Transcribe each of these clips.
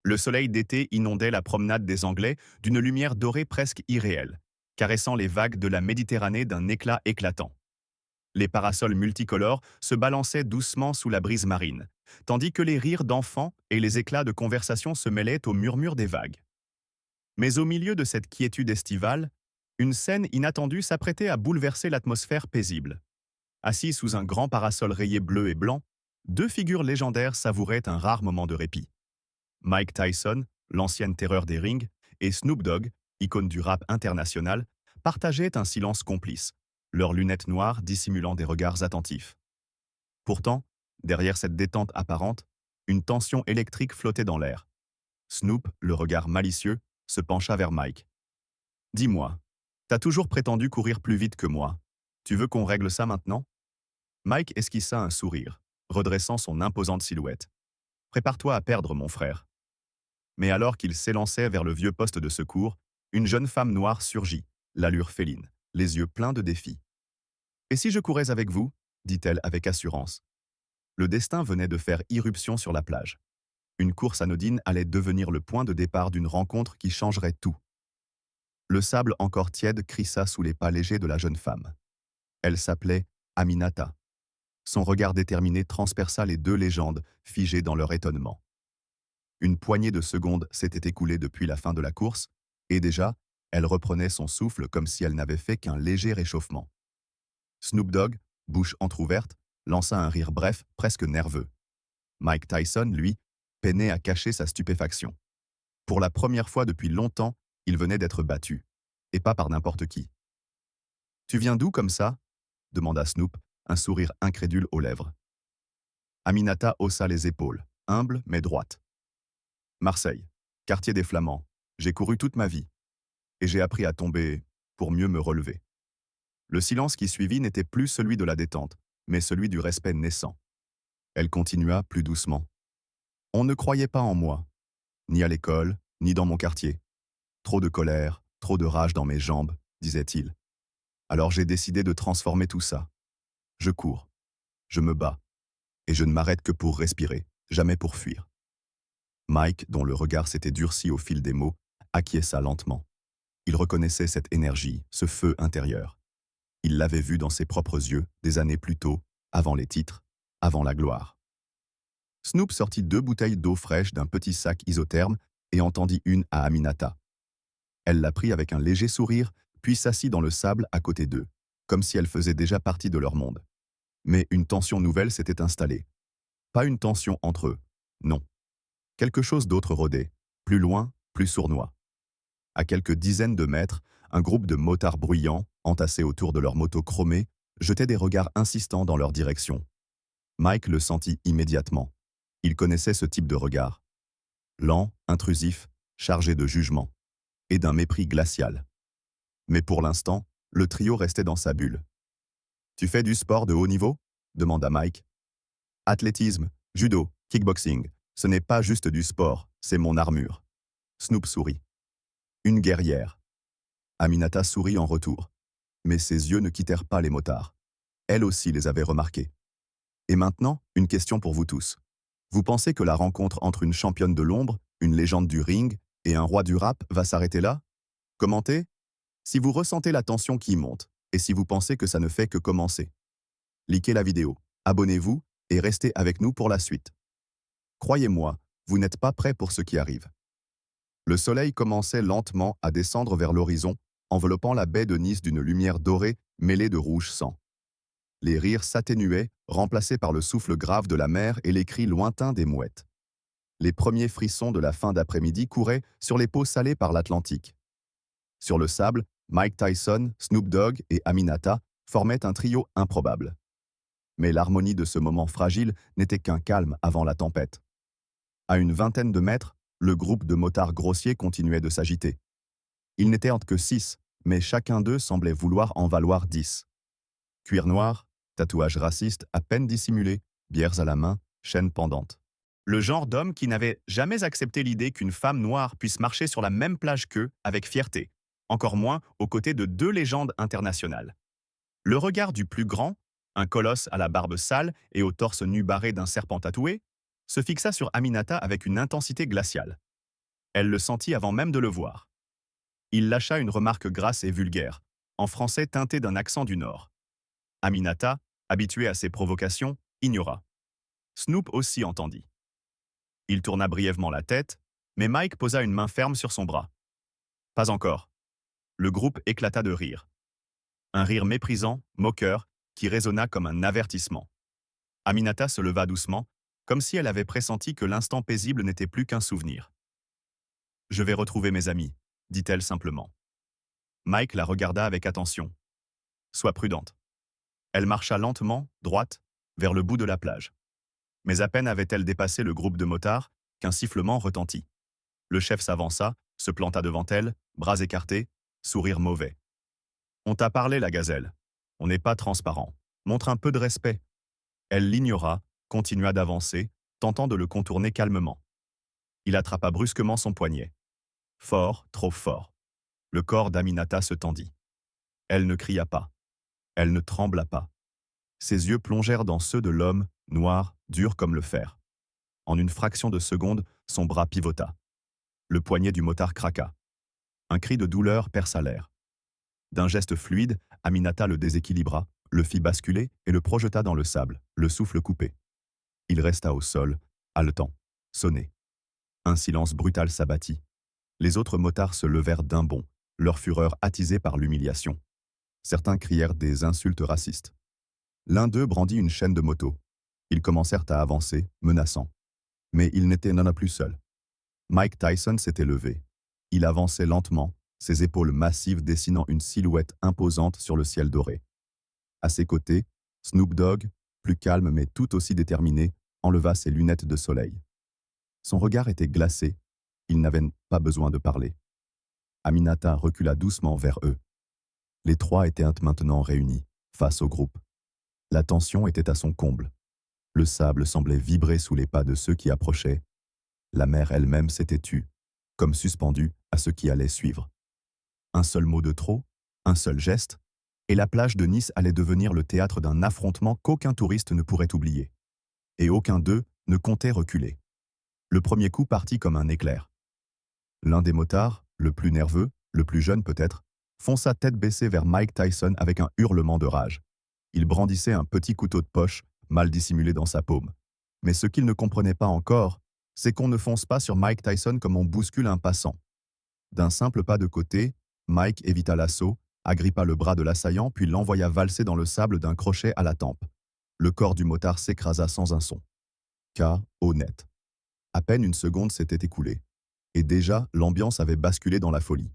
Le soleil d'été inondait la promenade des Anglais d'une lumière dorée presque irréelle, caressant les vagues de la Méditerranée d'un éclat éclatant. Les parasols multicolores se balançaient doucement sous la brise marine, tandis que les rires d'enfants et les éclats de conversation se mêlaient au murmure des vagues. Mais au milieu de cette quiétude estivale, une scène inattendue s'apprêtait à bouleverser l'atmosphère paisible. Assis sous un grand parasol rayé bleu et blanc, deux figures légendaires savouraient un rare moment de répit. Mike Tyson, l'ancienne terreur des rings, et Snoop Dogg, icône du rap international, partageaient un silence complice, leurs lunettes noires dissimulant des regards attentifs. Pourtant, derrière cette détente apparente, une tension électrique flottait dans l'air. Snoop, le regard malicieux, se pencha vers Mike. Dis-moi, t'as toujours prétendu courir plus vite que moi. Tu veux qu'on règle ça maintenant? Mike esquissa un sourire, redressant son imposante silhouette. Prépare-toi à perdre, mon frère. Mais alors qu'il s'élançait vers le vieux poste de secours, une jeune femme noire surgit, l'allure féline, les yeux pleins de défi. Et si je courais avec vous? Dit-elle avec assurance. Le destin venait de faire irruption sur la plage. Une course anodine allait devenir le point de départ d'une rencontre qui changerait tout. Le sable encore tiède crissa sous les pas légers de la jeune femme. Elle s'appelait Aminata. Son regard déterminé transperça les deux légendes, figées dans leur étonnement. Une poignée de secondes s'était écoulée depuis la fin de la course, et déjà, elle reprenait son souffle comme si elle n'avait fait qu'un léger réchauffement. Snoop Dogg, bouche entr'ouverte, lança un rire bref, presque nerveux. Mike Tyson, lui, peinait à cacher sa stupéfaction. Pour la première fois depuis longtemps, il venait d'être battu, et pas par n'importe qui. « Tu viens d'où comme ça ?» demanda Snoop, un sourire incrédule aux lèvres. Aminata haussa les épaules, humble mais droite. « Marseille, quartier des Flamands. J'ai couru toute ma vie. Et j'ai appris à tomber pour mieux me relever. » Le silence qui suivit n'était plus celui de la détente, mais celui du respect naissant. Elle continua plus doucement. « On ne croyait pas en moi, ni à l'école, ni dans mon quartier. Trop de colère, trop de rage dans mes jambes, disait-il. Alors j'ai décidé de transformer tout ça. Je cours, je me bats, et je ne m'arrête que pour respirer, jamais pour fuir. » Mike, dont le regard s'était durci au fil des mots, acquiesça lentement. Il reconnaissait cette énergie, ce feu intérieur. Il l'avait vu dans ses propres yeux des années plus tôt, avant les titres, avant la gloire. Snoop sortit 2 bouteilles d'eau fraîche d'un petit sac isotherme et en tendit une à Aminata. Elle la prit avec un léger sourire, puis s'assit dans le sable à côté d'eux, comme si elle faisait déjà partie de leur monde. Mais une tension nouvelle s'était installée. Pas une tension entre eux, non. Quelque chose d'autre rôdait, plus loin, plus sournois. À quelques dizaines de mètres, un groupe de motards bruyants, entassés autour de leurs motos chromées, jetait des regards insistants dans leur direction. Mike le sentit immédiatement. Il connaissait ce type de regard. Lent, intrusif, chargé de jugement. Et d'un mépris glacial. Mais pour l'instant, le trio restait dans sa bulle. « Tu fais du sport de haut niveau ?» demanda Mike. « Athlétisme, judo, kickboxing. Ce n'est pas juste du sport, c'est mon armure. » Snoop sourit. « Une guerrière. » Aminata sourit en retour. Mais ses yeux ne quittèrent pas les motards. Elle aussi les avait remarqués. « Et maintenant, une question pour vous tous. Vous pensez que la rencontre entre une championne de l'ombre, une légende du ring et un roi du rap va s'arrêter là? Commentez. Si vous ressentez la tension qui monte, et si vous pensez que ça ne fait que commencer. Likez la vidéo, abonnez-vous et restez avec nous pour la suite. Croyez-moi, vous n'êtes pas prêts pour ce qui arrive. » Le soleil commençait lentement à descendre vers l'horizon, enveloppant la baie de Nice d'une lumière dorée mêlée de rouge sang. Les rires s'atténuaient, remplacés par le souffle grave de la mer et les cris lointains des mouettes. Les premiers frissons de la fin d'après-midi couraient sur les peaux salées par l'Atlantique. Sur le sable, Mike Tyson, Snoop Dogg et Aminata formaient un trio improbable. Mais l'harmonie de ce moment fragile n'était qu'un calme avant la tempête. À une vingtaine de mètres, le groupe de motards grossiers continuait de s'agiter. Ils n'étaient que 6, mais chacun d'eux semblait vouloir en valoir 10. Cuir noir, tatouages racistes à peine dissimulés, bières à la main, chaînes pendantes. Le genre d'homme qui n'avait jamais accepté l'idée qu'une femme noire puisse marcher sur la même plage qu'eux avec fierté, encore moins aux côtés de 2 légendes internationales. Le regard du plus grand, un colosse à la barbe sale et au torse nu barré d'un serpent tatoué, se fixa sur Aminata avec une intensité glaciale. Elle le sentit avant même de le voir. Il lâcha une remarque grasse et vulgaire, en français teinté d'un accent du Nord. Aminata, habituée à ces provocations, ignora. Snoop aussi entendit. Il tourna brièvement la tête, mais Mike posa une main ferme sur son bras. Pas encore. Le groupe éclata de rire. Un rire méprisant, moqueur, qui résonna comme un avertissement. Aminata se leva doucement, comme si elle avait pressenti que l'instant paisible n'était plus qu'un souvenir. « Je vais retrouver mes amis », dit-elle simplement. Mike la regarda avec attention. « Sois prudente. » Elle marcha lentement, droite, vers le bout de la plage. Mais à peine avait-elle dépassé le groupe de motards qu'un sifflement retentit. Le chef s'avança, se planta devant elle, bras écartés, sourire mauvais. « On t'a parlé, la gazelle. On n'est pas transparent. Montre un peu de respect. » Elle l'ignora, continua d'avancer, tentant de le contourner calmement. Il attrapa brusquement son poignet. Fort, trop fort. Le corps d'Aminata se tendit. Elle ne cria pas. Elle ne trembla pas. Ses yeux plongèrent dans ceux de l'homme, noir, dur comme le fer. En une fraction de seconde, son bras pivota. Le poignet du motard craqua. Un cri de douleur perça l'air. D'un geste fluide, Aminata le déséquilibra, le fit basculer et le projeta dans le sable, le souffle coupé. Il resta au sol, haletant, sonné. Un silence brutal s'abattit. Les autres motards se levèrent d'un bond, leur fureur attisée par l'humiliation. Certains crièrent des insultes racistes. L'un d'eux brandit une chaîne de moto. Ils commencèrent à avancer, menaçants. Mais il n'était non plus seul. Mike Tyson s'était levé. Il avançait lentement, ses épaules massives dessinant une silhouette imposante sur le ciel doré. À ses côtés, Snoop Dogg, plus calme mais tout aussi déterminé, enleva ses lunettes de soleil. Son regard était glacé. Il n'avait pas besoin de parler. Aminata recula doucement vers eux. Les trois étaient maintenant réunis, face au groupe. La tension était à son comble. Le sable semblait vibrer sous les pas de ceux qui approchaient. La mer elle-même s'était tue, comme suspendue à ceux qui allaient suivre. Un seul mot de trop, un seul geste, et la plage de Nice allait devenir le théâtre d'un affrontement qu'aucun touriste ne pourrait oublier. Et aucun d'eux ne comptait reculer. Le premier coup partit comme un éclair. L'un des motards, le plus nerveux, le plus jeune peut-être, fonça tête baissée vers Mike Tyson avec un hurlement de rage. Il brandissait un petit couteau de poche, mal dissimulé dans sa paume. Mais ce qu'il ne comprenait pas encore, c'est qu'on ne fonce pas sur Mike Tyson comme on bouscule un passant. D'un simple pas de côté, Mike évita l'assaut, agrippa le bras de l'assaillant puis l'envoya valser dans le sable d'un crochet à la tempe. Le corps du motard s'écrasa sans un son. K.O. net. À peine une seconde s'était écoulée. Et déjà, l'ambiance avait basculé dans la folie.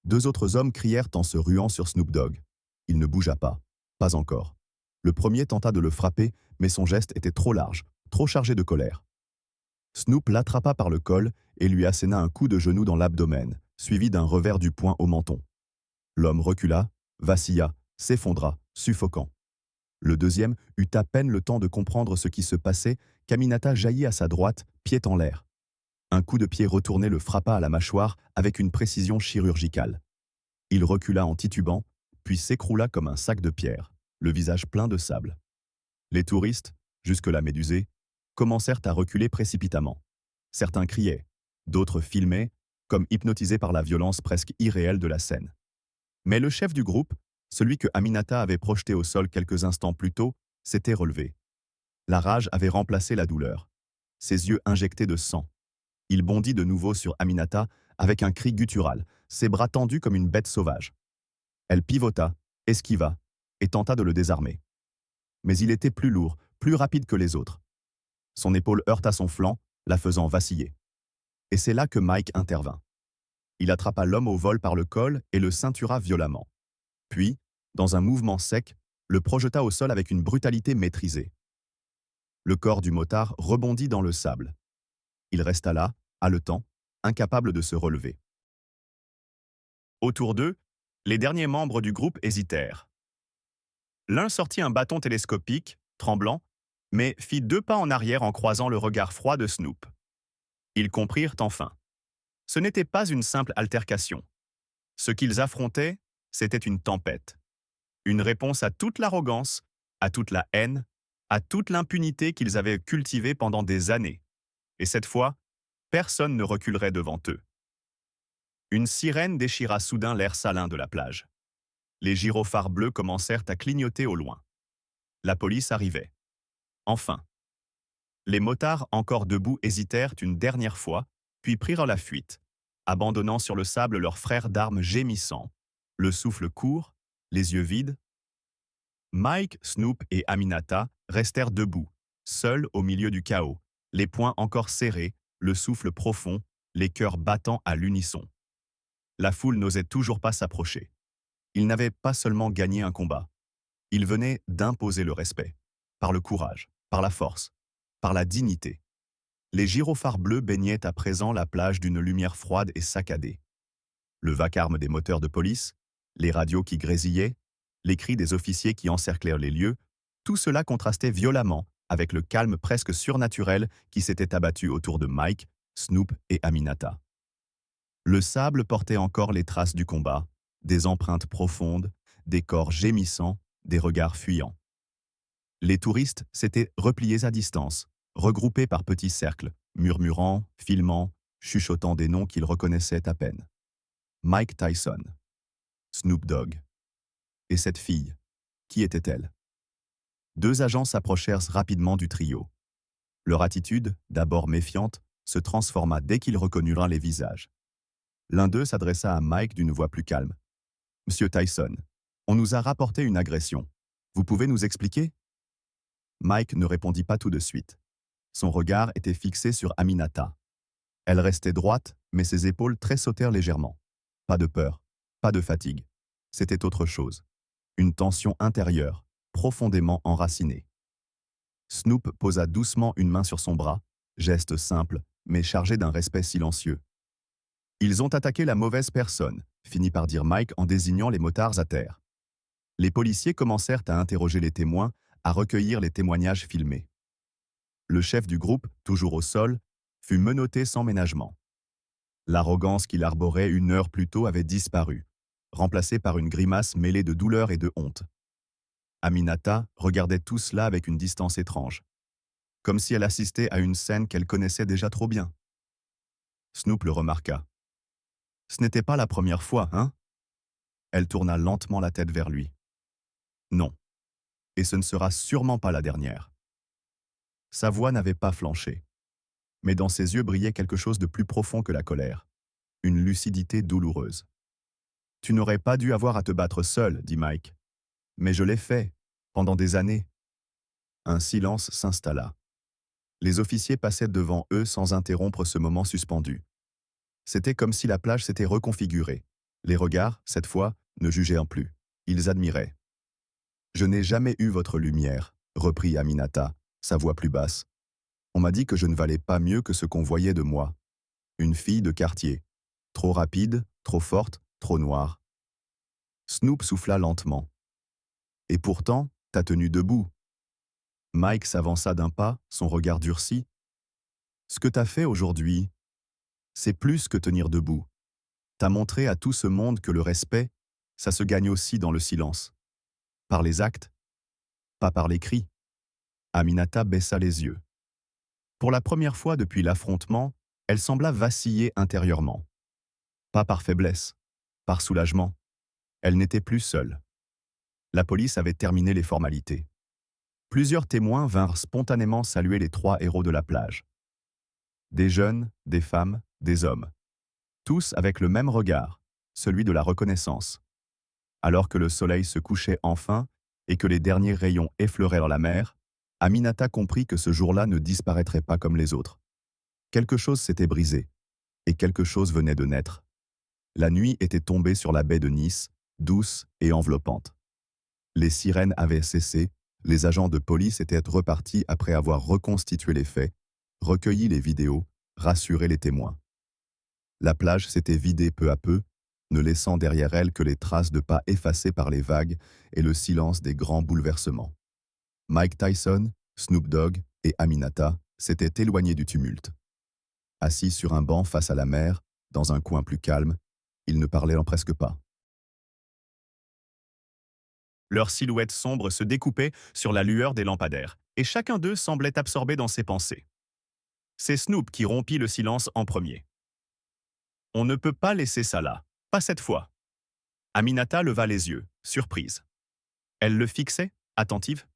Deux autres hommes crièrent en se ruant sur Snoop Dogg. Il ne bougea pas. Pas encore. Le premier tenta de le frapper, mais son geste était trop large, trop chargé de colère. Snoop l'attrapa par le col et lui asséna un coup de genou dans l'abdomen, suivi d'un revers du poing au menton. L'homme recula, vacilla, s'effondra, suffocant. Le deuxième eut à peine le temps de comprendre ce qui se passait qu'Aminata jaillit à sa droite, pied en l'air. Un coup de pied retourné le frappa à la mâchoire avec une précision chirurgicale. Il recula en titubant, puis s'écroula comme un sac de pierre, le visage plein de sable. Les touristes, jusque-là médusés, commencèrent à reculer précipitamment. Certains criaient, d'autres filmaient, comme hypnotisés par la violence presque irréelle de la scène. Mais le chef du groupe, celui que Aminata avait projeté au sol quelques instants plus tôt, s'était relevé. La rage avait remplacé la douleur. Ses yeux injectés de sang. Il bondit de nouveau sur Aminata avec un cri guttural, ses bras tendus comme une bête sauvage. Elle pivota, esquiva, et tenta de le désarmer. Mais il était plus lourd, plus rapide que les autres. Son épaule heurta son flanc, la faisant vaciller. Et c'est là que Mike intervint. Il attrapa l'homme au vol par le col et le ceintura violemment. Puis, dans un mouvement sec, le projeta au sol avec une brutalité maîtrisée. Le corps du motard rebondit dans le sable. Il resta là, haletant, incapable de se relever. Autour d'eux, les derniers membres du groupe hésitèrent. L'un sortit un bâton télescopique, tremblant, mais fit 2 pas en arrière en croisant le regard froid de Snoop. Ils comprirent enfin. Ce n'était pas une simple altercation. Ce qu'ils affrontaient, c'était une tempête. Une réponse à toute l'arrogance, à toute la haine, à toute l'impunité qu'ils avaient cultivée pendant des années. Et cette fois, Personne ne reculerait devant eux. Une sirène déchira soudain l'air salin de la plage. Les gyrophares bleus commencèrent à clignoter au loin. La police arrivait. Enfin. Les motards, encore debout, hésitèrent une dernière fois, puis prirent la fuite, abandonnant sur le sable leurs frères d'armes gémissants, le souffle court, les yeux vides. Mike, Snoop et Aminata restèrent debout, seuls au milieu du chaos, les poings encore serrés, le souffle profond, les cœurs battant à l'unisson. La foule n'osait toujours pas s'approcher. Ils n'avaient pas seulement gagné un combat, ils venaient d'imposer le respect, par le courage, par la force, par la dignité. Les gyrophares bleus baignaient à présent la plage d'une lumière froide et saccadée. Le vacarme des moteurs de police, les radios qui grésillaient, les cris des officiers qui encerclèrent les lieux, tout cela contrastait violemment avec le calme presque surnaturel qui s'était abattu autour de Mike, Snoop et Aminata. Le sable portait encore les traces du combat, des empreintes profondes, des corps gémissants, des regards fuyants. Les touristes s'étaient repliés à distance, regroupés par petits cercles, murmurant, filmant, chuchotant des noms qu'ils reconnaissaient à peine. Mike Tyson, Snoop Dogg. Et cette fille, qui était-elle? Deux agents s'approchèrent rapidement du trio. Leur attitude, d'abord méfiante, se transforma dès qu'ils reconnurent les visages. L'un d'eux s'adressa à Mike d'une voix plus calme. « Monsieur Tyson, on nous a rapporté une agression. Vous pouvez nous expliquer ?» Mike ne répondit pas tout de suite. Son regard était fixé sur Aminata. Elle restait droite, mais ses épaules tressautèrent légèrement. Pas de peur, pas de fatigue. C'était autre chose. Une tension intérieure, profondément enracinée. Snoop posa doucement une main sur son bras, geste simple, mais chargé d'un respect silencieux. « Ils ont attaqué la mauvaise personne », finit par dire Mike en désignant les motards à terre. Les policiers commencèrent à interroger les témoins, à recueillir les témoignages filmés. Le chef du groupe, toujours au sol, fut menotté sans ménagement. L'arrogance qu'il arborait une heure plus tôt avait disparu, remplacée par une grimace mêlée de douleur et de honte. Aminata regardait tout cela avec une distance étrange, comme si elle assistait à une scène qu'elle connaissait déjà trop bien. Snoop le remarqua. « Ce n'était pas la première fois, hein ?» Elle tourna lentement la tête vers lui. « Non. Et ce ne sera sûrement pas la dernière. » Sa voix n'avait pas flanché. Mais dans ses yeux brillait quelque chose de plus profond que la colère. Une lucidité douloureuse. « Tu n'aurais pas dû avoir à te battre seul, » dit Mike. « Mais je l'ai fait, pendant des années. » Un silence s'installa. Les officiers passaient devant eux sans interrompre ce moment suspendu. C'était comme si la plage s'était reconfigurée. Les regards, cette fois, ne jugeaient plus. Ils admiraient. « Je n'ai jamais eu votre lumière, » reprit Aminata, sa voix plus basse. « On m'a dit que je ne valais pas mieux que ce qu'on voyait de moi. Une fille de quartier. Trop rapide, trop forte, trop noire. » Snoop souffla lentement. « Et pourtant, t'as tenu debout. » Mike s'avança d'un pas, son regard durci. « Ce que t'as fait aujourd'hui, c'est plus que tenir debout. T'as montré à tout ce monde que le respect, ça se gagne aussi dans le silence. Par les actes, pas par les cris. » Aminata baissa les yeux. Pour la première fois depuis l'affrontement, elle sembla vaciller intérieurement. Pas par faiblesse, par soulagement. Elle n'était plus seule. La police avait terminé les formalités. Plusieurs témoins vinrent spontanément saluer les trois héros de la plage. Des jeunes, des femmes, des hommes. Tous avec le même regard, celui de la reconnaissance. Alors que le soleil se couchait enfin et que les derniers rayons effleurèrent la mer, Aminata comprit que ce jour-là ne disparaîtrait pas comme les autres. Quelque chose s'était brisé, et quelque chose venait de naître. La nuit était tombée sur la baie de Nice, douce et enveloppante. Les sirènes avaient cessé, les agents de police étaient repartis après avoir reconstitué les faits, recueilli les vidéos, rassuré les témoins. La plage s'était vidée peu à peu, ne laissant derrière elle que les traces de pas effacées par les vagues et le silence des grands bouleversements. Mike Tyson, Snoop Dogg et Aminata s'étaient éloignés du tumulte. Assis sur un banc face à la mer, dans un coin plus calme, ils ne parlaient presque pas. Leurs silhouettes sombres se découpaient sur la lueur des lampadaires, et chacun d'eux semblait absorbé dans ses pensées. C'est Snoop qui rompit le silence en premier. On ne peut pas laisser ça là. Pas cette fois. Aminata leva les yeux, surprise. Elle le fixait, attentive.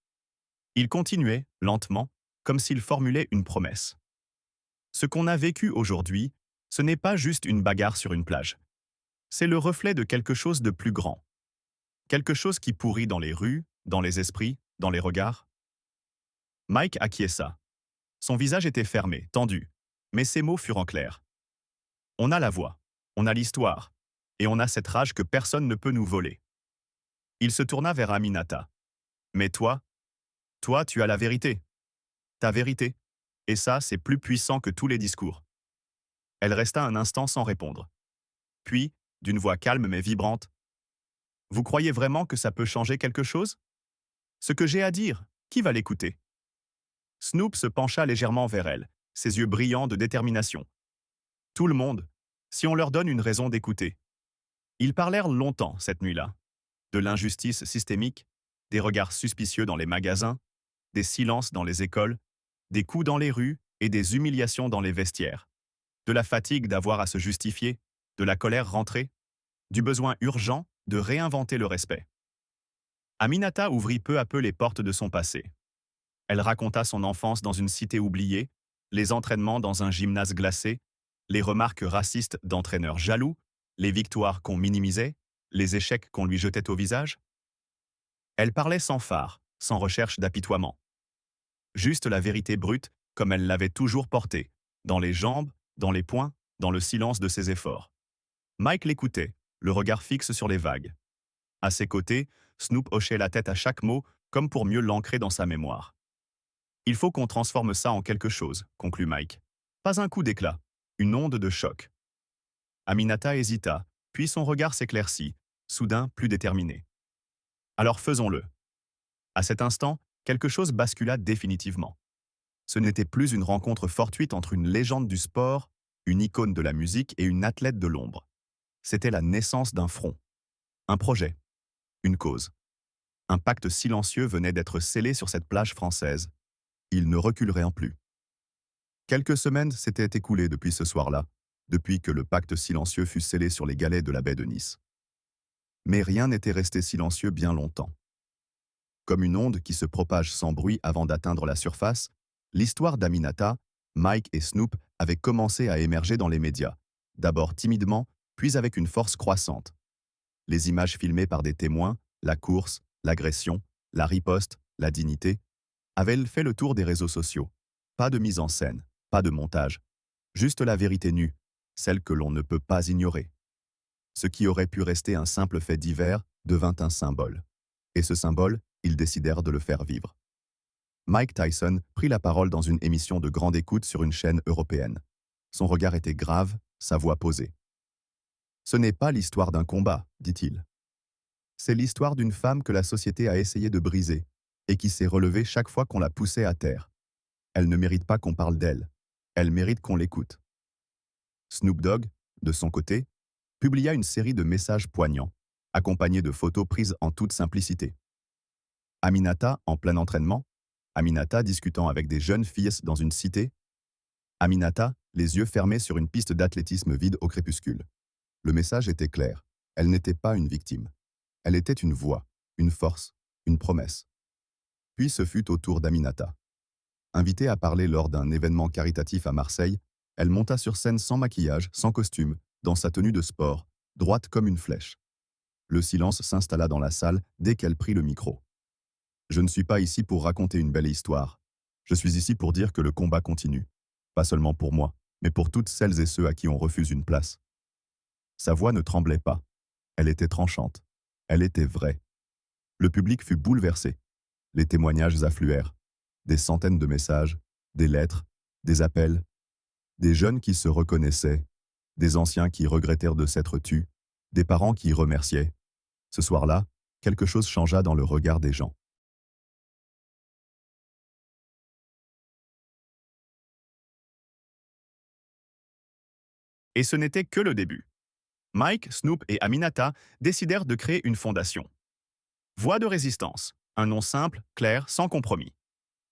Il continuait, lentement, comme s'il formulait une promesse. Ce qu'on a vécu aujourd'hui, ce n'est pas juste une bagarre sur une plage. C'est le reflet de quelque chose de plus grand. Quelque chose qui pourrit dans les rues, dans les esprits, dans les regards. Mike acquiesça. Son visage était fermé, tendu, mais ses mots furent en clair. On a la voix, on a l'histoire, et on a cette rage que personne ne peut nous voler. Il se tourna vers Aminata. Mais toi, tu as la vérité. Ta vérité. Et ça, c'est plus puissant que tous les discours. Elle resta un instant sans répondre. Puis, d'une voix calme mais vibrante, vous croyez vraiment que ça peut changer quelque chose? Ce que j'ai à dire, qui va l'écouter? Snoop se pencha légèrement vers elle, ses yeux brillants de détermination. Tout le monde, si on leur donne une raison d'écouter. Ils parlèrent longtemps cette nuit-là. De l'injustice systémique, des regards suspicieux dans les magasins, des silences dans les écoles, des coups dans les rues et des humiliations dans les vestiaires. De la fatigue d'avoir à se justifier, de la colère rentrée, du besoin urgent de réinventer le respect. Aminata ouvrit peu à peu les portes de son passé. Elle raconta son enfance dans une cité oubliée, les entraînements dans un gymnase glacé, les remarques racistes d'entraîneurs jaloux, les victoires qu'on minimisait, les échecs qu'on lui jetait au visage. Elle parlait sans phare, sans recherche d'apitoiement. Juste la vérité brute, comme elle l'avait toujours portée, dans les jambes, dans les poings, dans le silence de ses efforts. Mike l'écoutait, le regard fixe sur les vagues. À ses côtés, Snoop hochait la tête à chaque mot, comme pour mieux l'ancrer dans sa mémoire. Il faut qu'on transforme ça en quelque chose, conclut Mike. Pas un coup d'éclat, une onde de choc. Aminata hésita, puis son regard s'éclaircit, soudain plus déterminé. Alors faisons-le. À cet instant, quelque chose bascula définitivement. Ce n'était plus une rencontre fortuite entre une légende du sport, une icône de la musique et une athlète de l'ombre. C'était la naissance d'un front. Un projet. Une cause. Un pacte silencieux venait d'être scellé sur cette plage française. Il ne reculerait en plus. Quelques semaines s'étaient écoulées depuis ce soir-là, depuis que le pacte silencieux fut scellé sur les galets de la baie de Nice. Mais rien n'était resté silencieux bien longtemps. Comme une onde qui se propage sans bruit avant d'atteindre la surface, l'histoire d'Aminata, Mike et Snoop avait commencé à émerger dans les médias, d'abord timidement, puis avec une force croissante. Les images filmées par des témoins, la course, l'agression, la riposte, la dignité, avaient fait le tour des réseaux sociaux. Pas de mise en scène, pas de montage, juste la vérité nue, celle que l'on ne peut pas ignorer. Ce qui aurait pu rester un simple fait divers devint un symbole. Et ce symbole, ils décidèrent de le faire vivre. Mike Tyson prit la parole dans une émission de grande écoute sur une chaîne européenne. Son regard était grave, sa voix posée. Ce n'est pas l'histoire d'un combat, dit-il. C'est l'histoire d'une femme que la société a essayé de briser et qui s'est relevée chaque fois qu'on la poussait à terre. Elle ne mérite pas qu'on parle d'elle. Elle mérite qu'on l'écoute. Snoop Dogg, de son côté, publia une série de messages poignants, accompagnés de photos prises en toute simplicité. Aminata en plein entraînement, Aminata discutant avec des jeunes filles dans une cité, Aminata, les yeux fermés sur une piste d'athlétisme vide au crépuscule. Le message était clair. Elle n'était pas une victime. Elle était une voix, une force, une promesse. Puis ce fut au tour d'Aminata. Invitée à parler lors d'un événement caritatif à Marseille, elle monta sur scène sans maquillage, sans costume, dans sa tenue de sport, droite comme une flèche. Le silence s'installa dans la salle dès qu'elle prit le micro. Je ne suis pas ici pour raconter une belle histoire. Je suis ici pour dire que le combat continue. Pas seulement pour moi, mais pour toutes celles et ceux à qui on refuse une place. Sa voix ne tremblait pas. Elle était tranchante. Elle était vraie. Le public fut bouleversé. Les témoignages affluèrent. Des centaines de messages, des lettres, des appels, des jeunes qui se reconnaissaient, des anciens qui regrettèrent de s'être tus, des parents qui remerciaient. Ce soir-là, quelque chose changea dans le regard des gens. Et ce n'était que le début. Mike, Snoop et Aminata décidèrent de créer une fondation. Voix de résistance, un nom simple, clair, sans compromis.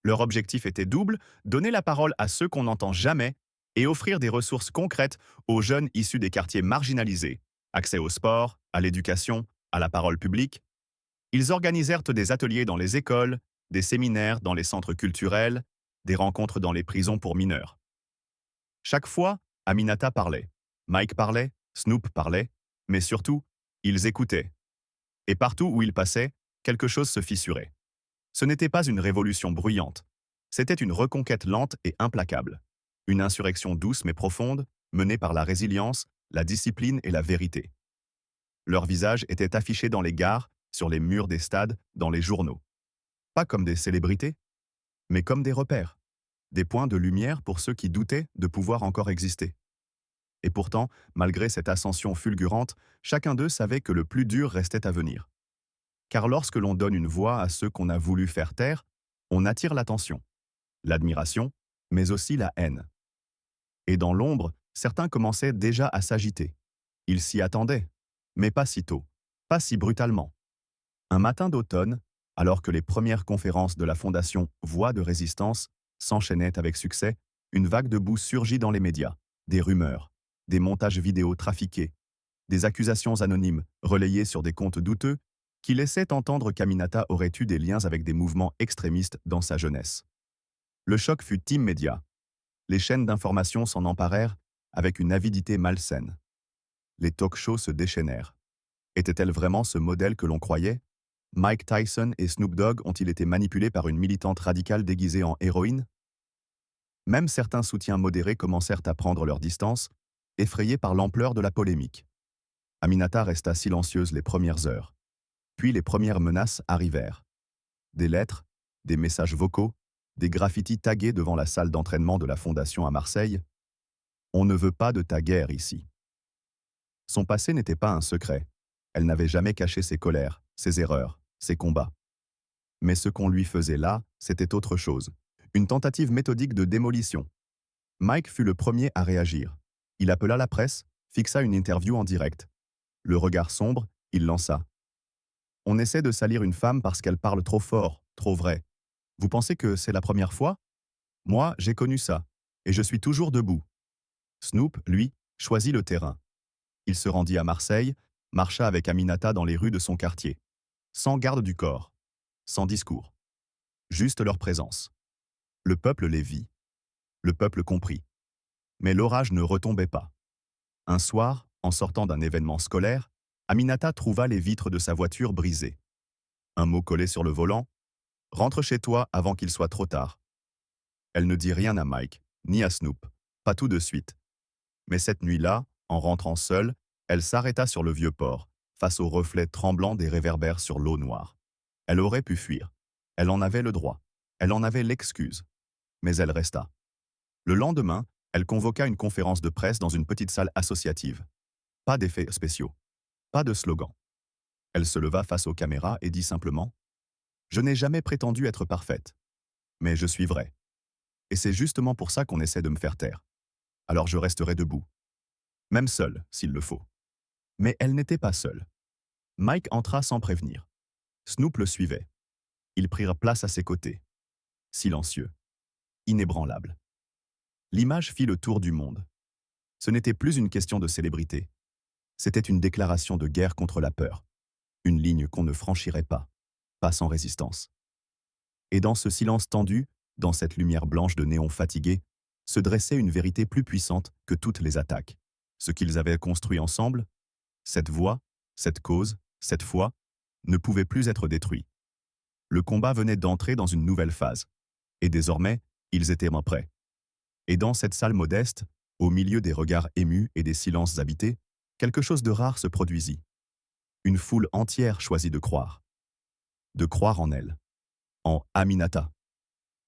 Leur objectif était double, donner la parole à ceux qu'on n'entend jamais et offrir des ressources concrètes aux jeunes issus des quartiers marginalisés. Accès au sport, à l'éducation, à la parole publique. Ils organisèrent des ateliers dans les écoles, des séminaires dans les centres culturels, des rencontres dans les prisons pour mineurs. Chaque fois, Aminata parlait, Mike parlait, Snoop parlait, mais surtout, ils écoutaient. Et partout où ils passaient, quelque chose se fissurait. Ce n'était pas une révolution bruyante. C'était une reconquête lente et implacable. Une insurrection douce mais profonde, menée par la résilience, la discipline et la vérité. Leurs visages étaient affichés dans les gares, sur les murs des stades, dans les journaux. Pas comme des célébrités, mais comme des repères. Des points de lumière pour ceux qui doutaient de pouvoir encore exister. Et pourtant, malgré cette ascension fulgurante, chacun d'eux savait que le plus dur restait à venir. Car lorsque l'on donne une voix à ceux qu'on a voulu faire taire, on attire l'attention, l'admiration, mais aussi la haine. Et dans l'ombre, certains commençaient déjà à s'agiter. Ils s'y attendaient, mais pas si tôt, pas si brutalement. Un matin d'automne, alors que les premières conférences de la Fondation Voix de résistance s'enchaînaient avec succès, une vague de boue surgit dans les médias, des rumeurs, des montages vidéo trafiqués, des accusations anonymes relayées sur des comptes douteux qui laissaient entendre qu'Aminata aurait eu des liens avec des mouvements extrémistes dans sa jeunesse. Le choc fut immédiat. Les chaînes d'information s'en emparèrent avec une avidité malsaine. Les talk-shows se déchaînèrent. Était-elle vraiment ce modèle que l'on croyait? Mike Tyson et Snoop Dogg ont-ils été manipulés par une militante radicale déguisée en héroïne? Même certains soutiens modérés commencèrent à prendre leur distance, effrayés par l'ampleur de la polémique. Aminata resta silencieuse les premières heures. Puis les premières menaces arrivèrent. Des lettres, des messages vocaux, des graffitis tagués devant la salle d'entraînement de la Fondation à Marseille. On ne veut pas de ta guerre ici. Son passé n'était pas un secret. Elle n'avait jamais caché ses colères, ses erreurs, ses combats. Mais ce qu'on lui faisait là, c'était autre chose. Une tentative méthodique de démolition. Mike fut le premier à réagir. Il appela la presse, fixa une interview en direct. Le regard sombre, il lança. On essaie de salir une femme parce qu'elle parle trop fort, trop vrai. Vous pensez que c'est la première fois? Moi, j'ai connu ça. Et je suis toujours debout. Snoop, lui, choisit le terrain. Il se rendit à Marseille, marcha avec Aminata dans les rues de son quartier. Sans garde du corps. Sans discours. Juste leur présence. Le peuple les vit. Le peuple comprit. Mais l'orage ne retombait pas. Un soir, en sortant d'un événement scolaire, Aminata trouva les vitres de sa voiture brisées. Un mot collé sur le volant. Rentre chez toi avant qu'il soit trop tard. Elle ne dit rien à Mike, ni à Snoop, pas tout de suite. Mais cette nuit-là, en rentrant seule, elle s'arrêta sur le vieux port, face aux reflets tremblants des réverbères sur l'eau noire. Elle aurait pu fuir. Elle en avait le droit. Elle en avait l'excuse. Mais elle resta. Le lendemain, elle convoqua une conférence de presse dans une petite salle associative. Pas d'effets spéciaux. Pas de slogan. Elle se leva face aux caméras et dit simplement « Je n'ai jamais prétendu être parfaite. Mais je suis vraie. Et c'est justement pour ça qu'on essaie de me faire taire. Alors je resterai debout. Même seule, s'il le faut. » Mais elle n'était pas seule. Mike entra sans prévenir. Snoop le suivait. Ils prirent place à ses côtés. Silencieux. Inébranlable. L'image fit le tour du monde. Ce n'était plus une question de célébrité. C'était une déclaration de guerre contre la peur. Une ligne qu'on ne franchirait pas. Pas sans résistance. Et dans ce silence tendu, dans cette lumière blanche de néon fatigué, se dressait une vérité plus puissante que toutes les attaques. Ce qu'ils avaient construit ensemble, cette voix, cette cause, cette foi, ne pouvait plus être détruit. Le combat venait d'entrer dans une nouvelle phase. Et désormais, ils étaient moins prêts. Et dans cette salle modeste, au milieu des regards émus et des silences habités, quelque chose de rare se produisit. Une foule entière choisit de croire. De croire en elle. En Aminata.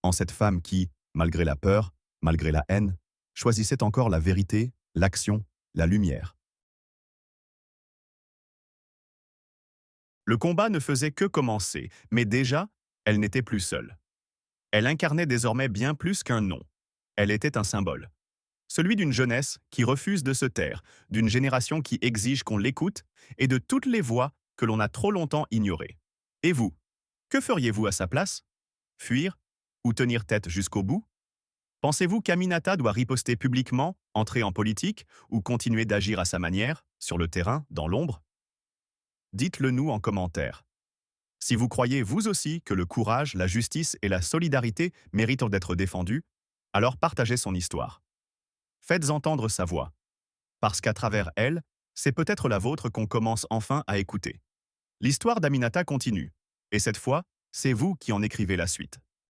En cette femme qui, malgré la peur, malgré la haine, choisissait encore la vérité, l'action, la lumière. Le combat ne faisait que commencer, mais déjà, elle n'était plus seule. Elle incarnait désormais bien plus qu'un nom. Elle était un symbole. Celui d'une jeunesse qui refuse de se taire, d'une génération qui exige qu'on l'écoute et de toutes les voix que l'on a trop longtemps ignorées. Et vous, que feriez-vous à sa place? Fuir? ou tenir tête jusqu'au bout? Pensez-vous qu'Aminata doit riposter publiquement, entrer en politique ou continuer d'agir à sa manière, sur le terrain, dans l'ombre? Dites-le nous en commentaire. Si vous croyez vous aussi que le courage, la justice et la solidarité méritent d'être défendus, alors partagez son histoire. Faites entendre sa voix, parce qu'à travers elle, c'est peut-être la vôtre qu'on commence enfin à écouter. L'histoire d'Aminata continue, et cette fois, c'est vous qui en écrivez la suite.